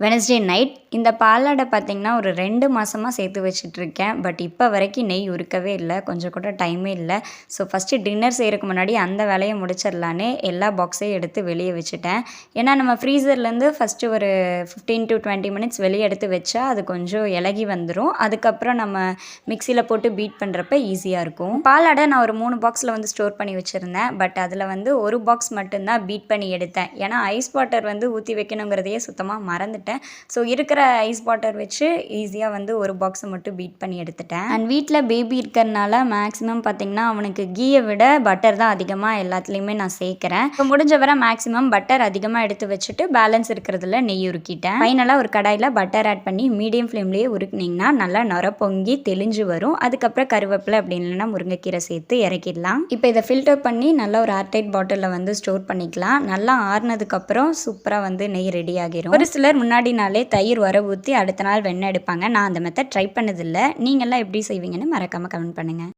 Wednesday night இந்த பாலாடை பார்த்தீங்கன்னா, ஒரு 2 மாசமா சேர்த்து வச்சுட்ருக்கேன். பட் இப்போ வரைக்கும் நெய் உருக்கவே இல்ல. கொஞ்சம் கூட டைமே இல்ல. ஸோ ஃபஸ்ட்டு டின்னர் செய்றதுக்கு முன்னாடி அந்த வேலைய முடிச்சிடலான்னு எல்லா பாக்ஸையும் எடுத்து வெளிய வச்சுட்டேன். ஏன்னா நம்ம ஃப்ரீசர்லேருந்து ஃபஸ்ட்டு ஒரு 15 to 20 மினிட்ஸ் வெளிய எடுத்து வச்சா, அது கொஞ்சம் இளகி வந்துரும். அதுக்கப்புறம் நம்ம மிக்ஸியில போட்டு பீட் பண்ணுறப்ப ஈஸியா இருக்கும். பாலாடை நான் ஒரு 3 பாக்ஸில வந்து ஸ்டோர் பண்ணி வச்சிருந்தேன். பட் அதில வந்து 1 பாக்ஸ் மட்டும் தான் பீட் பண்ணி எடுத்தேன். ஏன்னா ஐஸ் வாட்டர் வந்து ஊத்தி வைக்கணுங்கிறதையே சுத்தமா மறந்துட்டேன். ஸோ இருக்கிற ஐஸ் வாட்டர் வச்சு ஈஸியாக வந்து ஒரு பாக்ஸை மட்டும் பீட் பண்ணி எடுத்துட்டேன். அண்ட் வீட்டில் பேபி இருக்கிறனால மேக்ஸிமம் பார்த்தீங்கன்னா அவனுக்கு கீயை விட பட்டர் தான் அதிகமாக எல்லாத்துலேயுமே நான் சேர்க்குறேன். இப்போ முடிஞ்ச வரை மேக்ஸிமம் பட்டர் அதிகமாக எடுத்து வச்சுட்டு பேலன்ஸ் இருக்கிறதுல நெய் உருக்கிட்டேன். ஃபைனலாக ஒரு கடாயில் பட்டர் ஆட் பண்ணி மீடியம் ஃப்ளேம்லேயே உருக்குனிங்கன்னா நல்லா நொர பொங்கி தெளிஞ்சு வரும். அதுக்கப்புறம் கருவேப்பிலை அப்படி இல்லைன்னா முருங்கைக்கீரை சேர்த்து இறக்கிடலாம். இப்போ இதை ஃபில்டர் பண்ணி நல்லா ஒரு ஏர்டைட் பாட்டிலில் வந்து ஸ்டோர் பண்ணிக்கலாம். நல்லா ஆறுனதுக்கப்புறம் சூப்பராக வந்து நெய் ரெடி ஆகிரும். ஒரு சிலர் முன்னாடி நாளே தயிர் வர ஊற்றி அடுத்த நாள் வெண்ணெய் எடுப்பாங்க. நான் அந்த மெத்தட் ட்ரை பண்ணதில்லை. நீங்கள்லாம் எப்படி செய்வீங்கன்னு மறக்காமல் கமெண்ட் பண்ணுங்கள்.